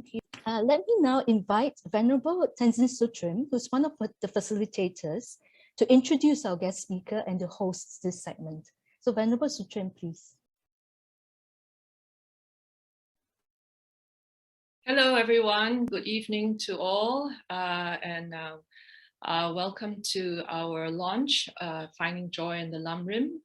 Thank you. Let me now invite Venerable Tenzin Sutrim, who's one of the facilitators, to introduce our guest speaker and to host this segment. So Venerable Sutrim, please. Hello, everyone. Good evening to all, and welcome to our launch, Finding Joy in the Lamrim.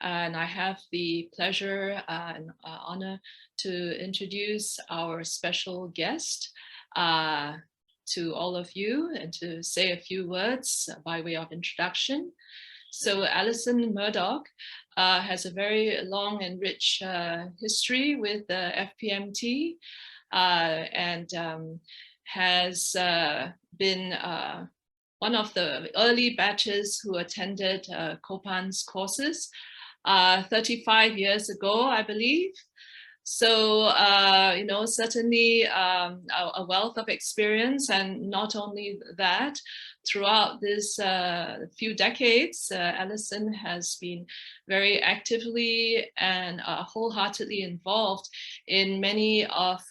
And I have the pleasure and honor to introduce our special guest to all of you and to say a few words by way of introduction. So Alison Murdoch has a very long and rich history with the FPMT and has been one of the early batches who attended Kopan's courses 35 years ago, I believe. So, certainly a wealth of experience, and not only that, throughout this few decades, Alison has been very actively and wholeheartedly involved in many of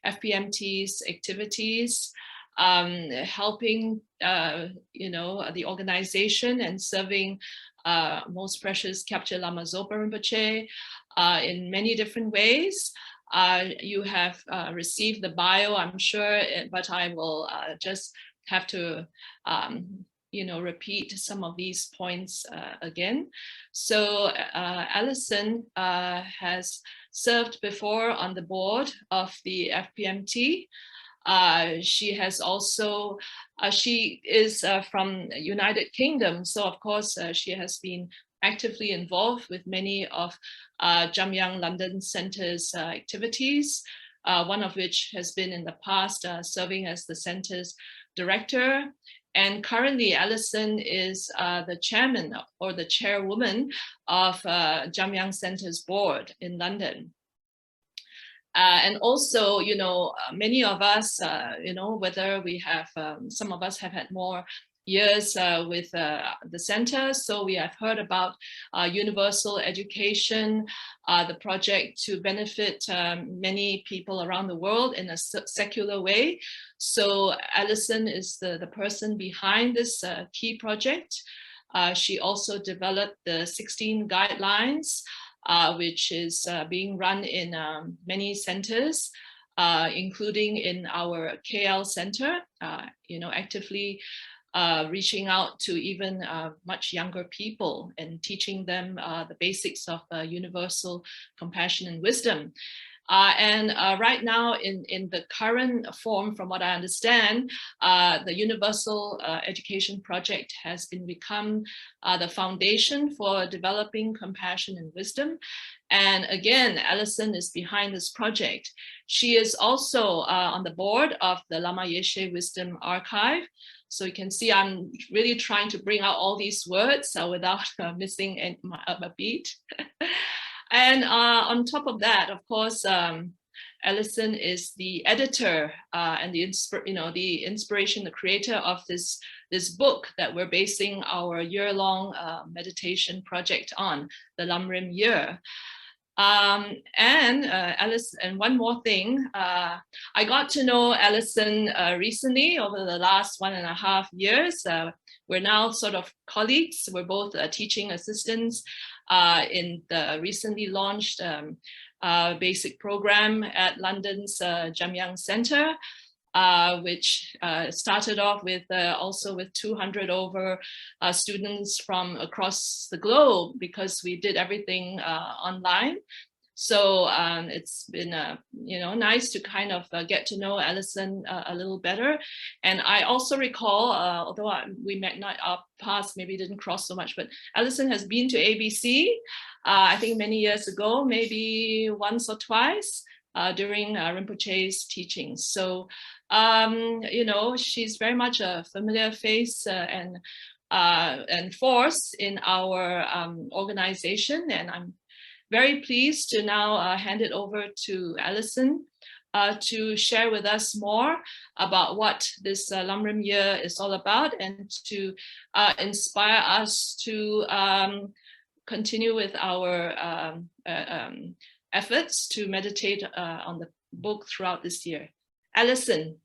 FPMT's activities, helping, the organization and serving Most Precious Kyabche Lama Zopa Rinpoche in many different ways. You have received the bio, I'm sure, but I will just have to, repeat some of these points again. So Alison has served before on the board of the FPMT. She has also, she is from United Kingdom, so of course she has been actively involved with many of Jamyang London Centre's activities, one of which has been in the past serving as the centre's director. And currently Alison is the chairman or the chairwoman of Jamyang Centre's board in London. And also, many of us, whether we have, some of us have had more years with the center, so we have heard about universal education, the project to benefit many people around the world in a secular way. So Alison is the person behind this key project. She also developed the 16 guidelines, which is being run in many centers, including in our KL center, actively reaching out to even much younger people and teaching them the basics of universal compassion and wisdom. And right now in the current form, from what I understand, the Universal Education Project has become the foundation for developing compassion and wisdom. And again, Alison is behind this project. She is also on the board of the Lama Yeshe Wisdom Archive. So you can see I'm really trying to bring out all these words without missing a beat. And on top of that, of course, Alison is the editor and the inspiration, the creator of this book that we're basing our year-long meditation project on, the Lamrim Year. Alison, and one more thing, I got to know Alison recently over the last 1.5 years. We're now sort of colleagues. We're both teaching assistants in the recently launched basic program at London's Jamyang Centre, which started off with also with 200 over students from across the globe, because we did everything online. So it's been nice to kind of get to know Alison a little better. And I also recall, although we met not our paths maybe didn't cross so much, but Alison has been to ABC, I think many years ago, maybe once or twice during Rinpoche's teachings. So she's very much a familiar face and force in our organization, and I'm very pleased to now hand it over to Alison to share with us more about what this Lamrim Year is all about, and to inspire us to continue with our efforts to meditate on the book throughout this year. Alison.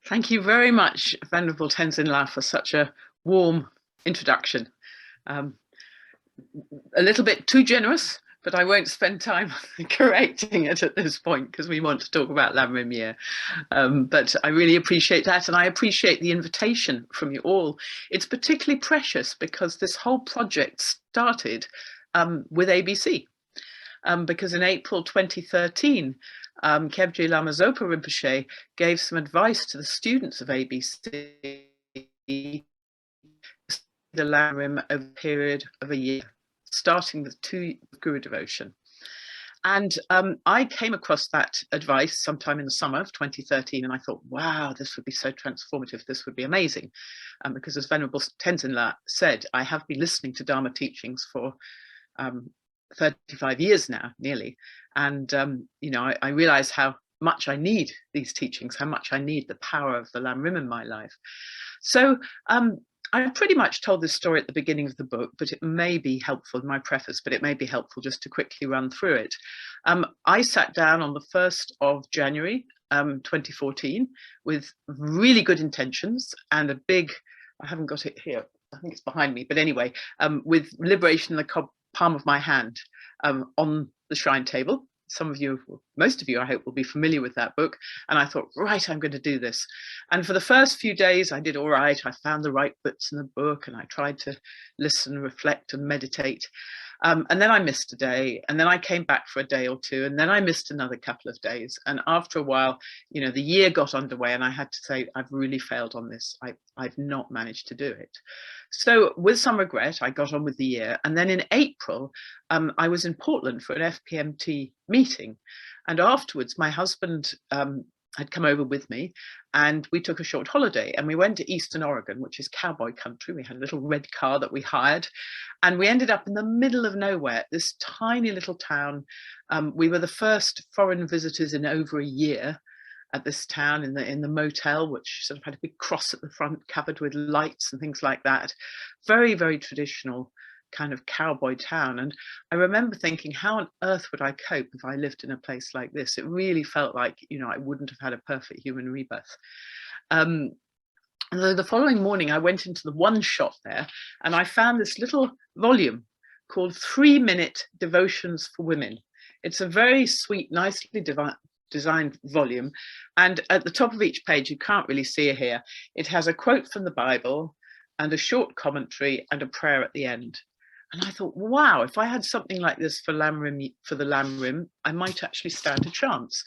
Thank you very much, Venerable Tenzin La, for such a warm introduction. A little bit too generous, but I won't spend time correcting it at this point because we want to talk about Lamrim Year. But I really appreciate that, and I appreciate the invitation from you all. It's particularly precious because this whole project started with ABC, because in April 2013, Khebje Lama Zopa Rinpoche gave some advice to the students of ABC, the Lamrim over a period of a year, starting with 2 Guru devotion. And I came across that advice sometime in the summer of 2013, and I thought, wow, this would be so transformative, this would be amazing. Because as Venerable Tenzin La said, I have been listening to Dharma teachings for 35 years now, nearly. And, you know, I realize how much I need these teachings, how much I need the power of the Lamrim in my life. So I pretty much told this story at the beginning of the book, but it may be helpful in my preface, but it may be helpful just to quickly run through it. I sat down on the 1st of January, 2014, with really good intentions and a big, I haven't got it here, I think it's behind me, but anyway, with Liberation in the Palm of My Hand on the shrine table. Some of you, most of you, I hope, will be familiar with that book. And I thought, right, I'm going to do this. And for the first few days, I did all right. I found the right bits in the book and I tried to listen, reflect and meditate. And then I missed a day, and then I came back for a day or two, and then I missed another couple of days. And after a while, you know, the year got underway and I had to say, I've really failed on this. I've not managed to do it. So with some regret, I got on with the year. And then in April, I was in Portland for an FPMT meeting. And afterwards, my husband had come over with me and we took a short holiday and we went to Eastern Oregon, which is cowboy country. We had a little red car that we hired and we ended up in the middle of nowhere, this tiny little town. We were the first foreign visitors in over a year at this town in the motel, which sort of had a big cross at the front covered with lights and things like that. Very, very traditional kind of cowboy town. And I remember thinking, how on earth would I cope if I lived in a place like this? It really felt like, you know, I wouldn't have had a perfect human rebirth. The following morning, I went into the one shop there and I found this little volume called 3-Minute Devotions for Women. It's a very sweet, nicely designed volume. And at the top of each page, you can't really see it here, it has a quote from the Bible and a short commentary and a prayer at the end. And I thought, wow, if I had something like this for the Lamrim, I might actually stand a chance.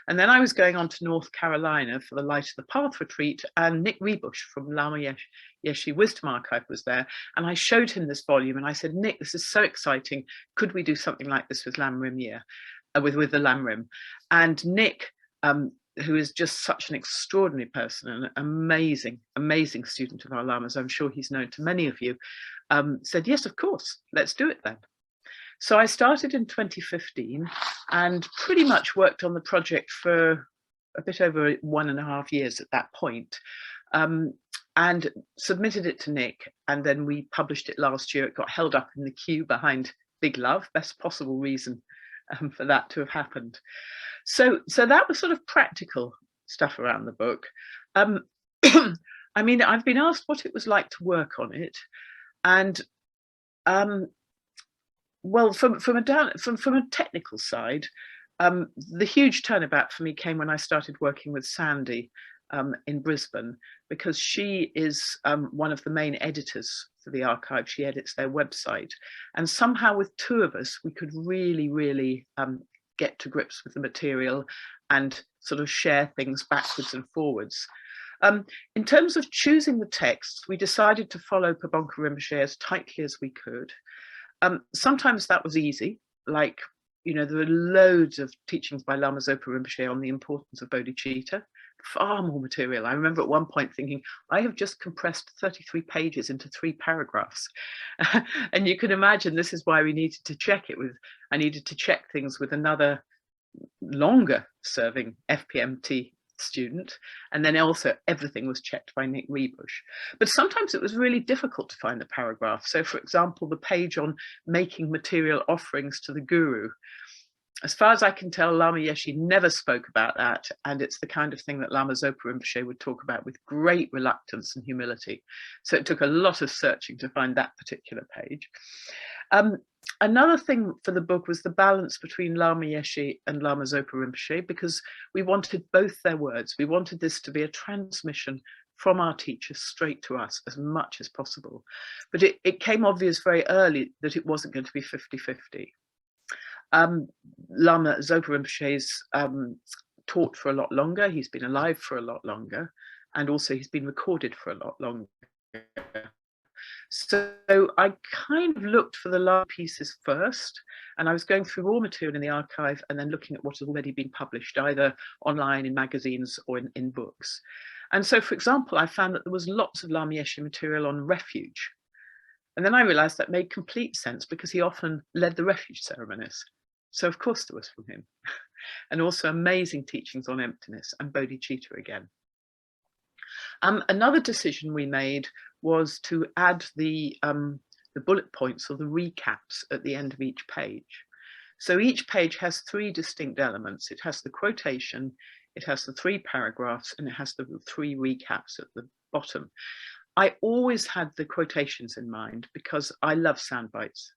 And then I was going on to North Carolina for the Light of the Path retreat, and Nick Rinpoche from Lama Yeshe Wisdom Archive was there. And I showed him this volume and I said, Nick, this is so exciting. Could we do something like this with Lamrim Year, with the Lamrim? And Nick, who is just such an extraordinary person, an amazing, amazing student of our Lamas, I'm sure he's known to many of you, said, yes, of course, let's do it then. So I started in 2015 and pretty much worked on the project for a bit over 1.5 years at that point, and submitted it to Nick. And then we published it last year. It got held up in the queue behind Big Love, best possible reason for that to have happened. So that was sort of practical stuff around the book. I mean, I've been asked what it was like to work on it. And well, from a technical side, the huge turnabout for me came when I started working with Sandy in Brisbane, because she is one of the main editors for the archive. She edits their website, and somehow with 2 of us, we could really get to grips with the material and sort of share things backwards and forwards. In terms of choosing the texts, we decided to follow Pabonka Rinpoche as tightly as we could. Sometimes that was easy, like, you know, there are loads of teachings by Lama Zopa Rinpoche on the importance of bodhicitta, far more material. I remember at one point thinking, I have just compressed 33 pages into 3 paragraphs. And you can imagine this is why we needed to check it with, I needed to check things with another longer serving FPMT student, and then also everything was checked by Nick Rinpoche. But sometimes it was really difficult to find the paragraph. So for example, the page on making material offerings to the guru, As far as I can tell, Lama Yeshe never spoke about that, and it's the kind of thing that Lama Zopa Rinpoche would talk about with great reluctance and humility. So it took a lot of searching to find that particular page. Another thing for the book was the balance between Lama Yeshe and Lama Zopa Rinpoche, because we wanted both their words. We wanted this to be a transmission from our teachers straight to us as much as possible. But it came obvious very early that it wasn't going to be 50-50. Lama Zopa Rinpoche's taught for a lot longer. He's been alive for a lot longer, and also he's been recorded for a lot longer. So I kind of looked for the Lama pieces first, and I was going through raw material in the archive and then looking at what had already been published, either online in magazines or in books. And so, for example, I found that there was lots of Lama Yeshe material on refuge. And then I realized that made complete sense because he often led the refuge ceremonies. So of course there was from him. And also amazing teachings on emptiness and bodhicitta again. Another decision we made was to add the bullet points or the recaps at the end of each page. So each page has 3 distinct elements. It has the quotation, it has the 3 paragraphs, and it has the 3 recaps at the bottom. I always had the quotations in mind because I love sound bites.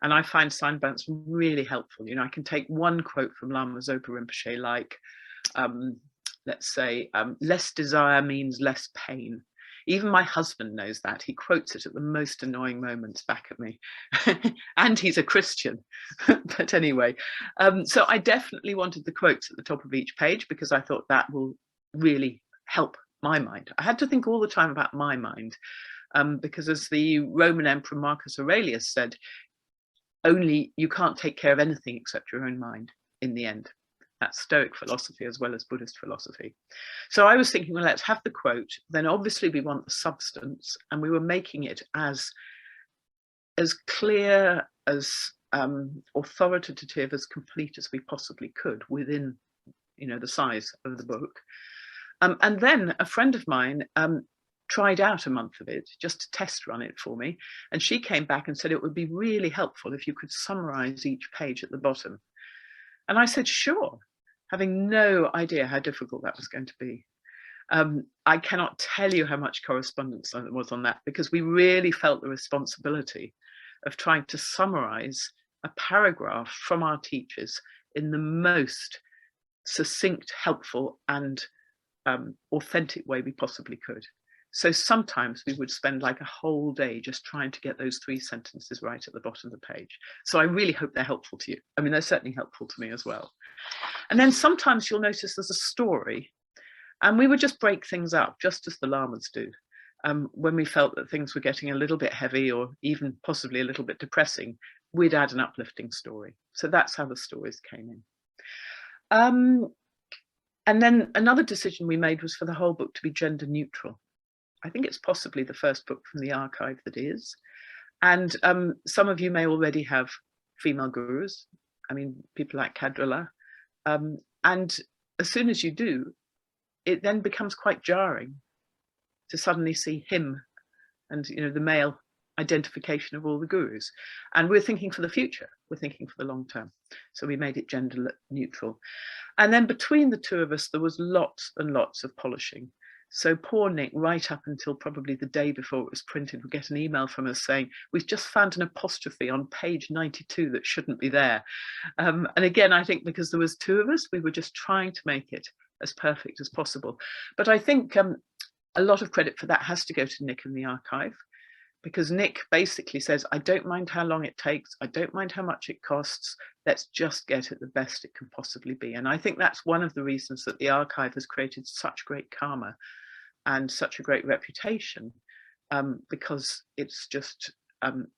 And I find sound bites really helpful. You know, I can take one quote from Lama Zopa Rinpoche, like, let's say, less desire means less pain. Even my husband knows that. He quotes it at the most annoying moments back at me. And he's a Christian. But anyway, so I definitely wanted the quotes at the top of each page because I thought that will really help my mind. I had to think all the time about my mind, because as the Roman Emperor Marcus Aurelius said, only you can't take care of anything except your own mind in the end. That's Stoic philosophy as well as Buddhist philosophy. So I was thinking, well, let's have the quote. Then obviously we want the substance, and we were making it as clear, as authoritative, as complete as we possibly could within, you know, the size of the book. And then a friend of mine tried out a month of it just to test run it for me. And she came back and said it would be really helpful if you could summarize each page at the bottom. And I said, sure, having no idea how difficult that was going to be. I cannot tell you how much correspondence there was on that, because we really felt the responsibility of trying to summarize a paragraph from our teachers in the most succinct, helpful, and authentic way we possibly could. So sometimes we would spend like a whole day just trying to get those 3 sentences right at the bottom of the page. So I really hope they're helpful to you. I mean, they're certainly helpful to me as well. And then sometimes you'll notice there's a story, and we would just break things up, just as the Lamas do. When we felt that things were getting a little bit heavy or even possibly a little bit depressing, we'd add an uplifting story. So that's how the stories came in. And then another decision we made was for the whole book to be gender neutral. I think it's possibly the first book from the archive that is. And some of you may already have female gurus. I mean, people like Kadrala. And as soon as you do, it then becomes quite jarring to suddenly see him and, you know, the male identification of all the gurus. And we're thinking for the future, we're thinking for the long term. So we made it gender neutral. And then between the 2 of us, there was lots and lots of polishing. So poor Nick, right up until probably the day before it was printed, would get an email from us saying, we've just found an apostrophe on page 92 that shouldn't be there. And again, I think because there was 2 of us, we were just trying to make it as perfect as possible. But I think a lot of credit for that has to go to Nick in the archive, because Nick basically says, I don't mind how long it takes. I don't mind how much it costs. Let's just get it the best it can possibly be. And I think that's one of the reasons that the archive has created such great karma and such a great reputation, because it's just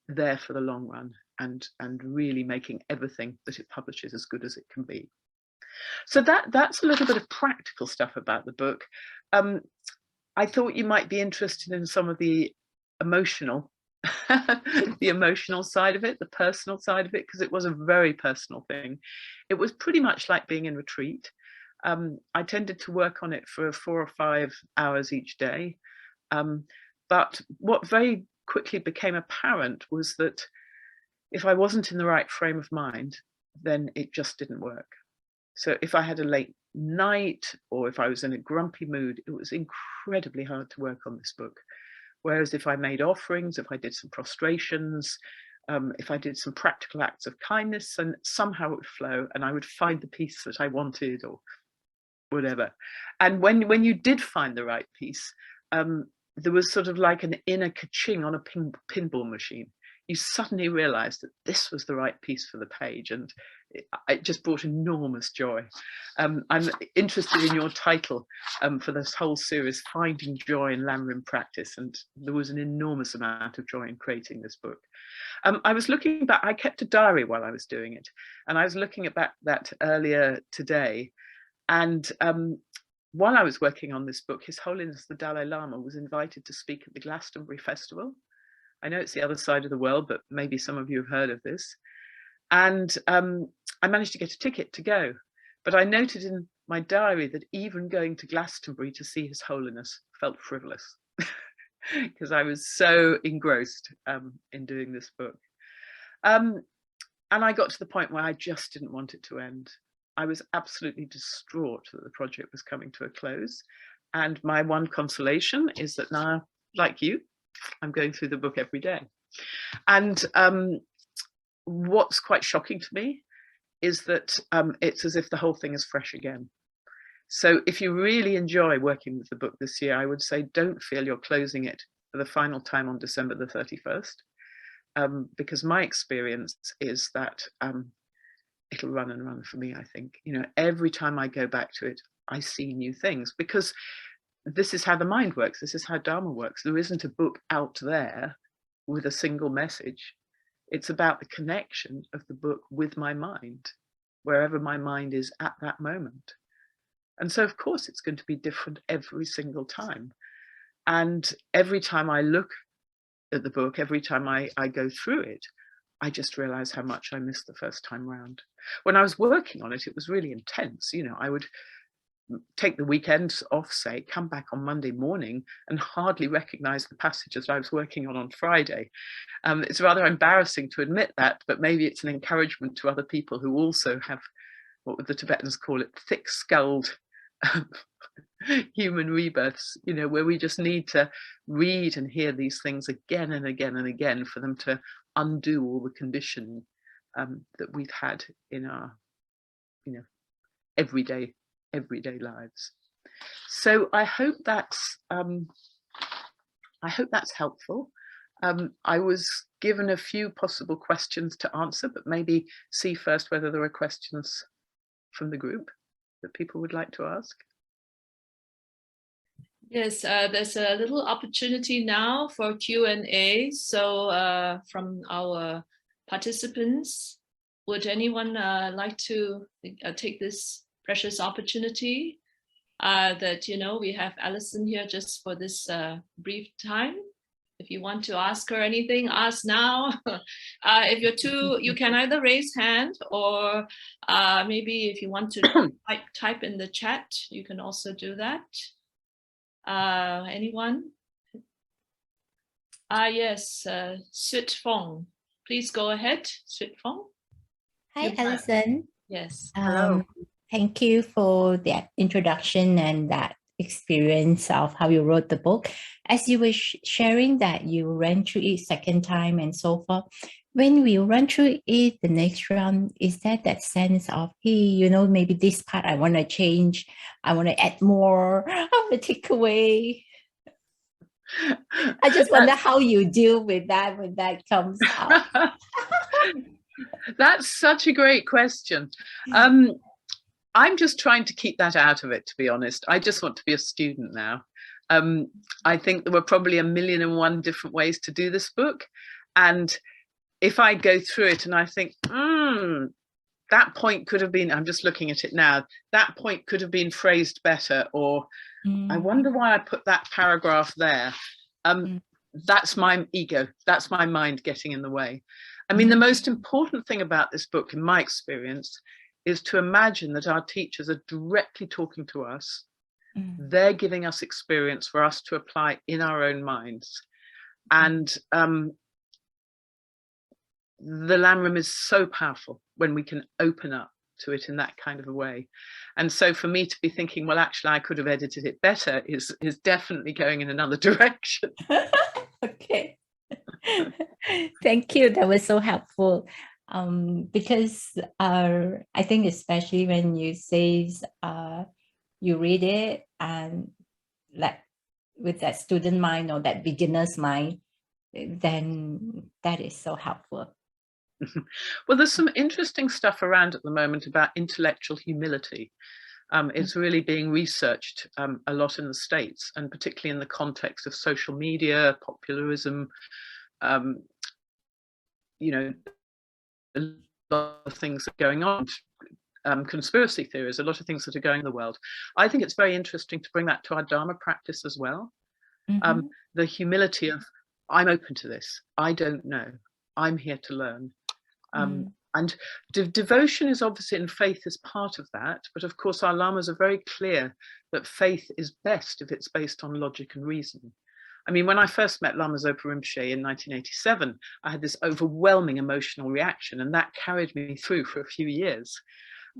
there for the long run and really making everything that it publishes as good as it can be. So that's a little bit of practical stuff about the book. I thought you might be interested in some of the emotional, the emotional side of it, the personal side of it, because it was a very personal thing. It was pretty much like being in retreat. I tended to work on it for 4 or 5 hours each day. But what very quickly became apparent was that if I wasn't in the right frame of mind, then it just didn't work. So if I had a late night or if I was in a grumpy mood, it was incredibly hard to work on this book. Whereas if I made offerings, if I did some prostrations, if I did some practical acts of kindness, and somehow it would flow and I would find the piece that I wanted or whatever. And when you did find the right piece, there was sort of like an inner ka-ching on a pinball machine. You suddenly realized that this was the right piece for the page, and it just brought enormous joy. I'm interested in your title for this whole series, Finding Joy in Lamrim Practice, and there was an enormous amount of joy in creating this book. I was looking back, I kept a diary while I was doing it, and I was looking at that earlier today, and while I was working on this book, His Holiness the Dalai Lama was invited to speak at the Glastonbury Festival. I know it's the other side of the world, but maybe some of you have heard of this. And I managed to get a ticket to go. But I noted in my diary that even going to Glastonbury to see His Holiness felt frivolous because I was so engrossed in doing this book. And I got to the point where I just didn't want it to end. I was absolutely distraught that the project was coming to a close. And my one consolation is that now, like you, I'm going through the book every day. And what's quite shocking to me is that it's as if the whole thing is fresh again. So if you really enjoy working with the book this year, I would say don't feel you're closing it for the final time on December the 31st, because my experience is that it'll run and run for me, I think. You know, every time I go back to it, I see new things, because this is how the mind works. This is how Dharma works. There isn't a book out there with a single message. It's about the connection of the book with my mind, wherever my mind is at that moment. And so, of course, it's going to be different every single time. And every time I look at the book, every time I go through it, I just realize how much I missed the first time round. When I was working on it, it was really intense. You know, I would take the weekend off, say, come back on Monday morning and hardly recognize the passages I was working on Friday. It's rather embarrassing to admit that, but maybe it's an encouragement to other people who also have, what would the Tibetans call it, thick-skulled human rebirths, you know, where we just need to read and hear these things again and again and again for them to undo all the conditioning that we've had in our, you know, everyday lives. So I hope that's helpful. I was given a few possible questions to answer, but maybe see first whether there are questions from the group that people would like to ask. Yes, there's a little opportunity now for Q&A. So from our participants, would anyone like to take this precious opportunity that, you know, we have Alison here just for this brief time. If you want to ask her anything, ask now. If you're too, you can either raise hand or maybe if you want to type in the chat, you can also do that. Anyone? Yes, Sut Fong. Please go ahead, Sut Fong. Hi, Alison. Yes. Hello. Thank you for that introduction and that experience of how you wrote the book. As you were sharing that you ran through it second time and so forth, when we run through it the next round, is that sense of, hey, you know, maybe this part I want to change, I want to add more, I want to take away? I just wonder how you deal with that when that comes out. That's such a great question. I'm just trying to keep that out of it, to be honest. I just want to be a student now. I think there were probably 1,000,001 different ways to do this book. And if I go through it and I think, that point could have been, I'm just looking at it now, that point could have been phrased better, or I wonder why I put that paragraph there. That's my ego. That's my mind getting in the way. I mean, the most important thing about this book, in my experience, is to imagine that our teachers are directly talking to us. They're giving us experience for us to apply in our own minds. And the Lamrim is so powerful when we can open up to it in that kind of a way. And so for me to be thinking, well, actually, I could have edited it better is definitely going in another direction. Okay. Thank you. That was so helpful. Because I think especially when you say you read it and like with that student mind or that beginner's mind, then that is so helpful. Well, there's some interesting stuff around at the moment about intellectual humility. It's really being researched a lot in the States, and particularly in the context of social media, popularism, you know, a lot of things are going on, conspiracy theories, a lot of things that are going in the world. I think it's very interesting to bring that to our Dharma practice as well. Mm-hmm. The humility of, I'm open to this, I don't know, I'm here to learn. And devotion is obviously, and faith is part of that, but of course our lamas are very clear that faith is best if it's based on logic and reason. I mean, when I first met Lama Zopa Rinpoche in 1987, I had this overwhelming emotional reaction, and that carried me through for a few years.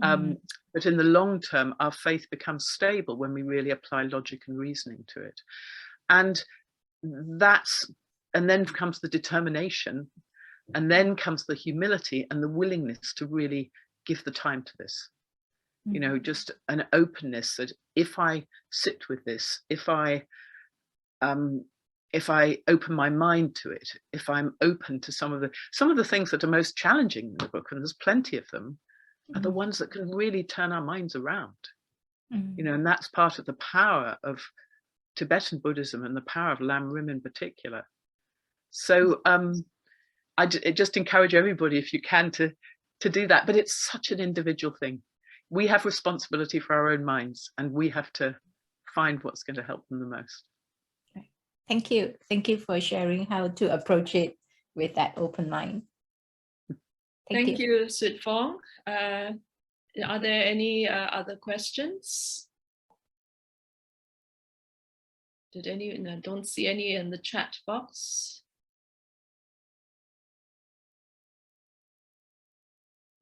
But in the long term, our faith becomes stable when we really apply logic and reasoning to it. And then comes the determination, and then comes the humility and the willingness to really give the time to this. You know, just an openness that if I sit with this, if I open my mind to it, if I'm open to some of the things that are most challenging in the book, and there's plenty of them, are the ones that can really turn our minds around. You know, and that's part of the power of Tibetan Buddhism and the power of Lamrim in particular. So I just encourage everybody, if you can, to do that. But it's such an individual thing. We have responsibility for our own minds, and we have to find what's going to help them the most. Thank you. Thank you for sharing how to approach it with that open mind. Thank you, Sweet Fong. Are there any other questions? I don't see any in the chat box.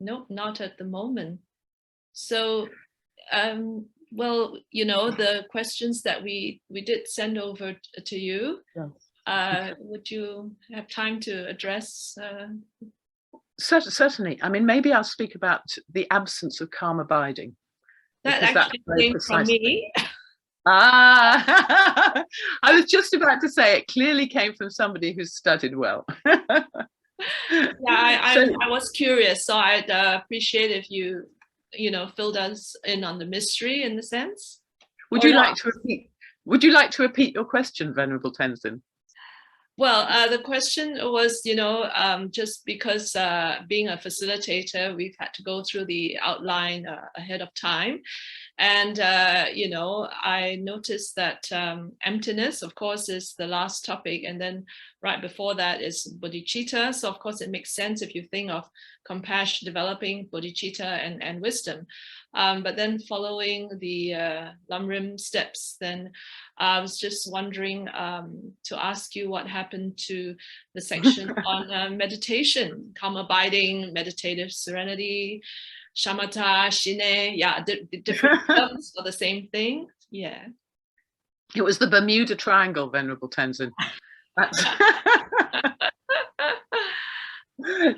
Nope, not at the moment. So, well, you know, the questions that we did send over to you, would you have time to address? Certainly. I mean, maybe I'll speak about the absence of calm abiding. That actually came from me. I was just about to say it clearly came from somebody who's studied well. Yeah, I was curious, so I'd appreciate if you filled us in on the mystery in the sense. Would you like to repeat your question, Venerable Tenzin? Well, the question was, just because being a facilitator, we've had to go through the outline ahead of time. And, I noticed that emptiness, of course, is the last topic. And then right before that is bodhicitta. So, of course, it makes sense if you think of compassion, developing bodhicitta and wisdom. But then following the Lamrim steps, then I was just wondering to ask you what happened to the section on meditation, calm abiding, meditative serenity, shamatha, shine, different terms for the same thing. Yeah. It was the Bermuda Triangle, Venerable Tenzin.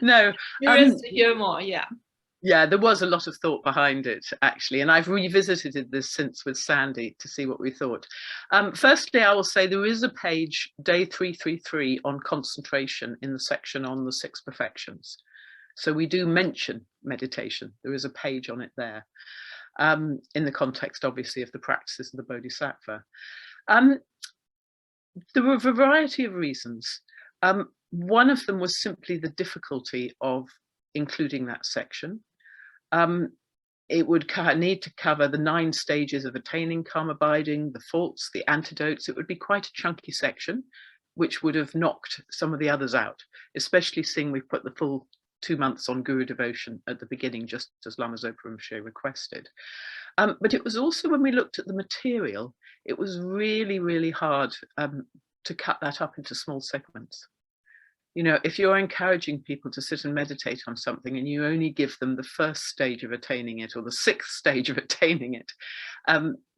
No. Curious to hear more, yeah. Yeah, there was a lot of thought behind it, actually, and I've revisited this since with Sandy to see what we thought. Firstly, I will say there is a page, day 333, on concentration in the section on the 6 perfections. So we do mention meditation. There is a page on it there, in the context, obviously, of the practices of the Bodhisattva. There were a variety of reasons. One of them was simply the difficulty of including that section. It would need to cover the 9 stages of attaining calm abiding, the faults, the antidotes. It would be quite a chunky section, which would have knocked some of the others out, especially seeing we've put the full 2 months on Guru devotion at the beginning, just as Lama Zopa Rinpoche requested. But it was also, when we looked at the material, it was really, really hard to cut that up into small segments. You know, if you're encouraging people to sit and meditate on something and you only give them the first stage of attaining it or the sixth stage of attaining it,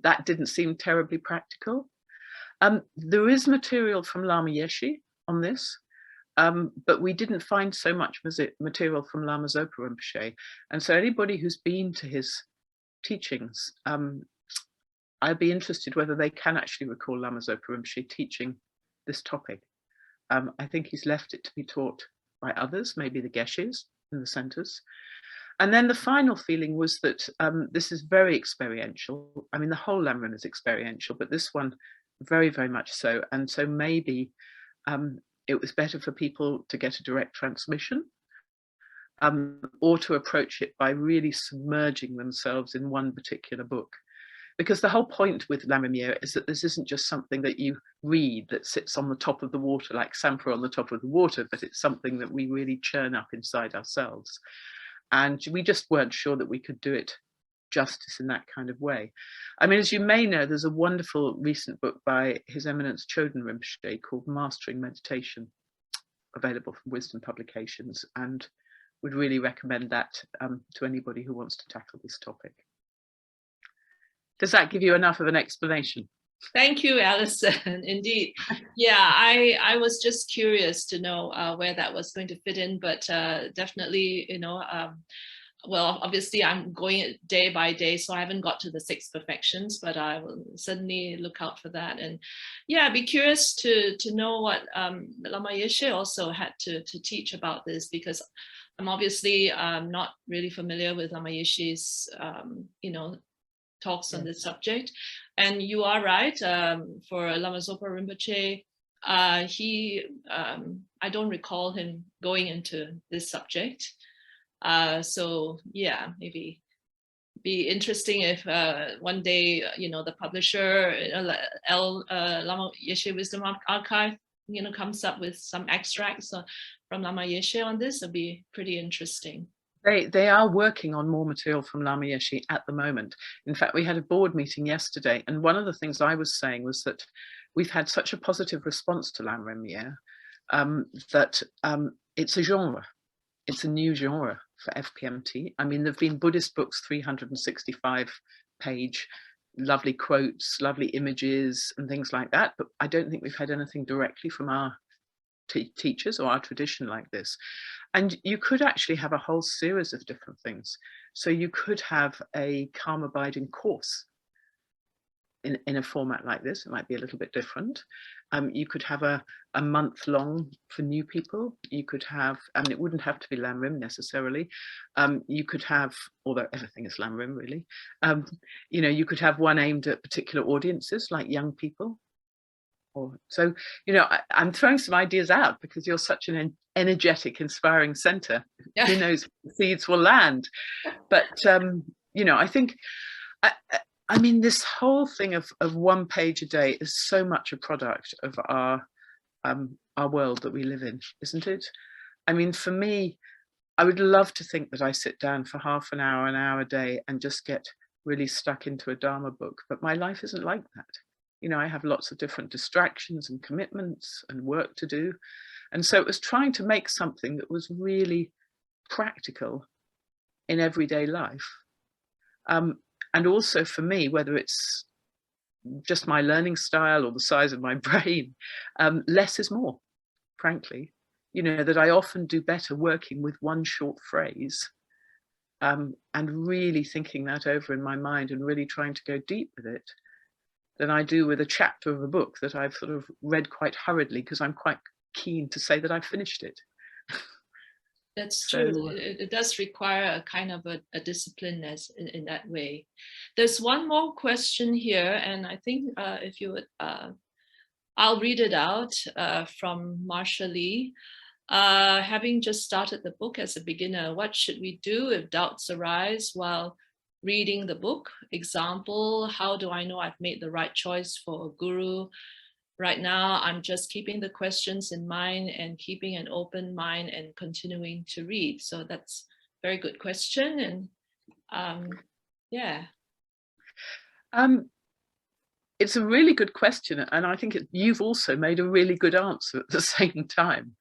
that didn't seem terribly practical. There is material from Lama Yeshe on this, but we didn't find so much material from Lama Zopa Rinpoche. And so anybody who's been to his teachings, I'd be interested whether they can actually recall Lama Zopa Rinpoche teaching this topic. I think he's left it to be taught by others, maybe the Geshes in the centres. And then the final feeling was that this is very experiential. I mean, the whole Lamrim is experiential, but this one very, very much so. And so maybe it was better for people to get a direct transmission or to approach it by really submerging themselves in one particular book. Because the whole point with Lamrim Year is that this isn't just something that you read that sits on the top of the water, like Sampa on the top of the water, but it's something that we really churn up inside ourselves. And we just weren't sure that we could do it justice in that kind of way. I mean, as you may know, there's a wonderful recent book by His Eminence Choden Rinpoche called Mastering Meditation, available from Wisdom Publications, and would really recommend that to anybody who wants to tackle this topic. Does that give you enough of an explanation? Thank you, Alison. Indeed. Yeah, I was just curious to know where that was going to fit in, but definitely, you know, well, obviously I'm going day by day, so I haven't got to the 6 perfections, but I will certainly look out for that. And yeah, I'd be curious to know what Lama Yeshe also had to teach about this, because I'm obviously not really familiar with Lama Yeshe's, you know, talks on this subject. And you are right, for Lama Zopa Rinpoche, I don't recall him going into this subject. So yeah, maybe be interesting if one day, you know, the publisher, Lama Yeshe Wisdom Archive, you know, comes up with some extracts from Lama Yeshe on this. It'll be pretty interesting. They are working on more material from Lama Yeshe at the moment. In fact, we had a board meeting yesterday, and one of the things I was saying was that we've had such a positive response to Lamrim Year that it's a genre. It's a new genre for FPMT. I mean, there've been Buddhist books, 365 page, lovely quotes, lovely images and things like that, but I don't think we've had anything directly from our teachers or our tradition like this. And you could actually have a whole series of different things. So you could have a karma binding course in a format like this. It might be a little bit different. You could have a month long for new people. You could have, I mean, it wouldn't have to be Lamrim necessarily. You could have, although everything is Lamrim really, you know, you could have one aimed at particular audiences like young people. So, you know, I'm throwing some ideas out because you're such an energetic, inspiring center. Yeah. Who knows, the seeds will land. But, you know, I think, I mean, this whole thing of 1 page a day is so much a product of our world that we live in, isn't it? I mean, for me, I would love to think that I sit down for half an hour a day and just get really stuck into a Dharma book, but my life isn't like that. You know, I have lots of different distractions and commitments and work to do. And so it was trying to make something that was really practical in everyday life. And also for me, whether it's just my learning style or the size of my brain, less is more, frankly. You know, that I often do better working with one short phrase and really thinking that over in my mind and really trying to go deep with it than I do with a chapter of a book that I've sort of read quite hurriedly because I'm quite keen to say that I've finished it. That's true. So, it does require a kind of a discipline in that way. There's one more question here, and I think if you would, I'll read it out from Marsha Lee. Having just started the book as a beginner, what should we do if doubts arise while reading the book? Example, how do I know I've made the right choice for a guru? Right now, I'm just keeping the questions in mind and keeping an open mind and continuing to read. So that's a very good question. And yeah. It's a really good question. And I think you've also made a really good answer at the same time.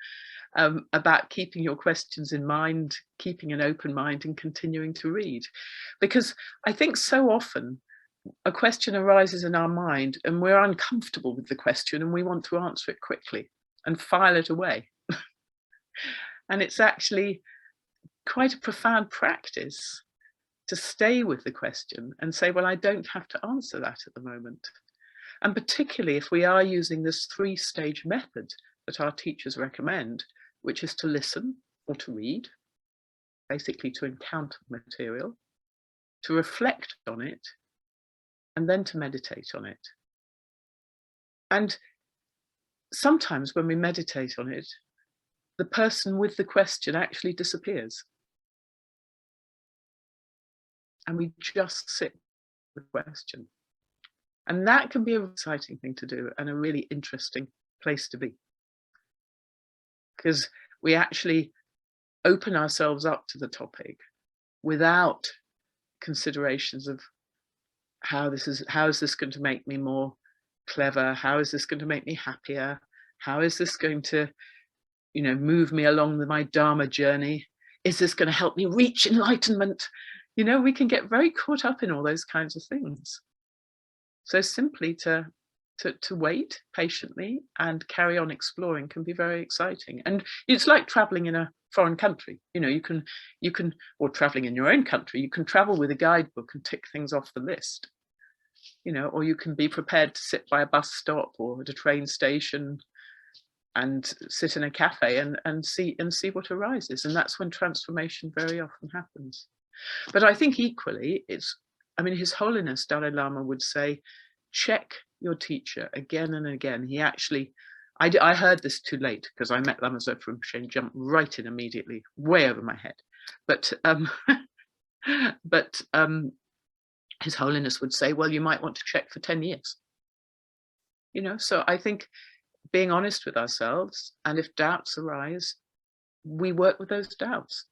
about keeping your questions in mind, keeping an open mind and continuing to read. Because I think so often a question arises in our mind and we're uncomfortable with the question and we want to answer it quickly and file it away. And it's actually quite a profound practice to stay with the question and say, well, I don't have to answer that at the moment. And particularly if we are using this 3-stage method that our teachers recommend, which is to listen or to read, basically to encounter material, to reflect on it, and then to meditate on it. And sometimes when we meditate on it, the person with the question actually disappears. And we just sit with the question. And that can be an exciting thing to do and a really interesting place to be. Because we actually open ourselves up to the topic without considerations of how is this going to make me more clever? How is this going to make me happier? How is this going to, move me along my Dharma journey? Is this going to help me reach enlightenment? We can get very caught up in all those kinds of things. So simply to wait patiently and carry on exploring can be very exciting. And it's like traveling in a foreign country. You can, or traveling in your own country, you can travel with a guidebook and tick things off the list. Or you can be prepared to sit by a bus stop or at a train station and sit in a cafe and see what arises. And that's when transformation very often happens. But I think equally, His Holiness Dalai Lama would say, check your teacher again and again. He actually, I heard this too late because I met Lama Zopa Rinpoche and jumped right in immediately, way over my head. But His Holiness would say, well, you might want to check for 10 years. So I think being honest with ourselves, and if doubts arise, we work with those doubts.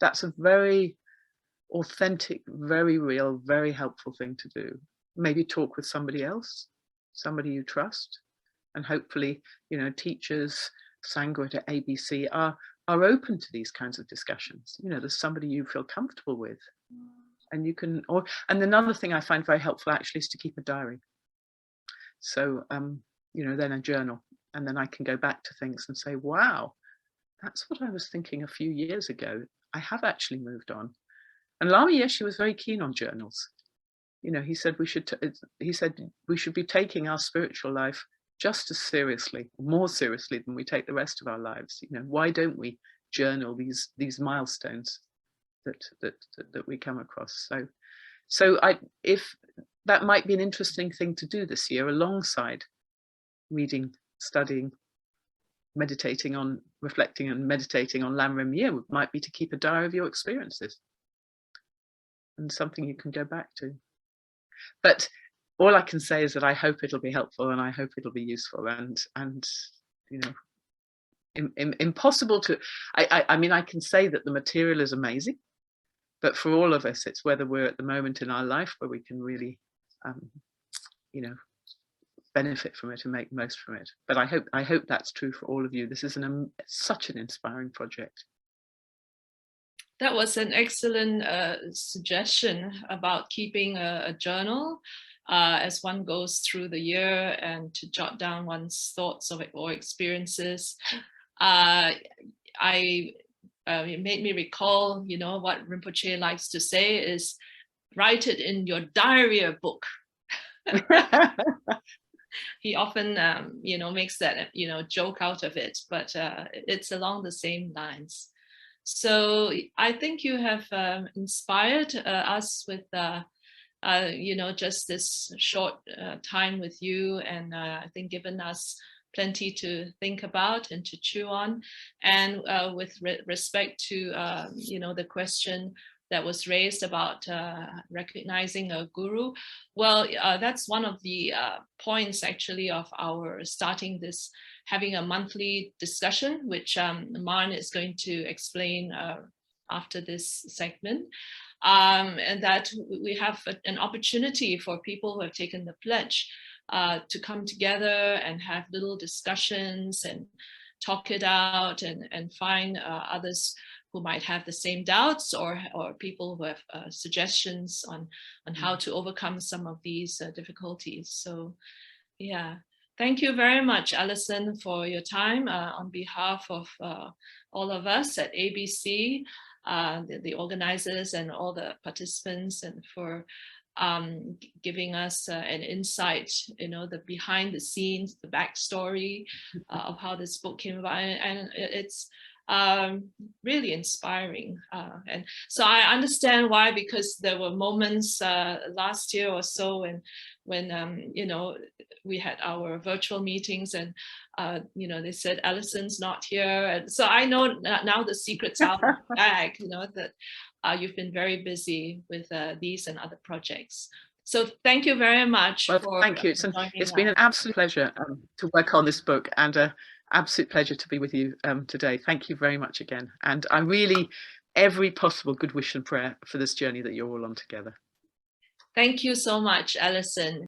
That's a very authentic, very real, very helpful thing to do. Maybe talk with somebody else, somebody you trust, and hopefully, teachers, Sangha to ABC are open to these kinds of discussions. There's somebody you feel comfortable with, and you can. And another thing I find very helpful actually is to keep a diary. So then a journal, and then I can go back to things and say, wow, that's what I was thinking a few years ago. I have actually moved on. And Lama Yeshe was very keen on journals. He said we should be taking our spiritual life just as seriously, more seriously than we take the rest of our lives. Why don't we journal these milestones that we come across? So if that might be an interesting thing to do this year, alongside reading, studying, meditating on, reflecting and meditating on Lamrim Year, might be to keep a diary of your experiences. And something you can go back to. But all I can say is that I hope it'll be helpful and I hope it'll be useful and impossible to, I can say that the material is amazing, but for all of us, it's whether we're at the moment in our life where we can really, benefit from it and make most from it. But I hope that's true for all of you. This is such an inspiring project. That was an excellent suggestion about keeping a journal as one goes through the year and to jot down one's thoughts of it or experiences. It made me recall, what Rinpoche likes to say is, write it in your diary book. He often, makes that, joke out of it, but it's along the same lines. So I think you have inspired us with, just this short time with you, and I think given us plenty to think about and to chew on. And with respect to, the question that was raised about recognizing a guru, well, that's one of the points actually of our starting this, having a monthly discussion, which Marn is going to explain after this segment. And that we have an opportunity for people who have taken the pledge to come together and have little discussions and talk it out and find others who might have the same doubts, or people who have suggestions on how to overcome some of these difficulties. So yeah, thank you very much, Alison, for your time on behalf of all of us at ABC, the organizers and all the participants, and for giving us an insight, the behind the scenes, the backstory of how this book came about, and it's really inspiring. And so I understand why, because there were moments last year or so when we had our virtual meetings, and they said Alison's not here, and so I know now the secret's out of the bag, that you've been very busy with these and other projects. So thank you very much. Well, thank you. It's been an absolute pleasure to work on this book, and an absolute pleasure to be with you today. Thank you very much again. And I really, every possible good wish and prayer for this journey that you're all on together. Thank you so much, Alison.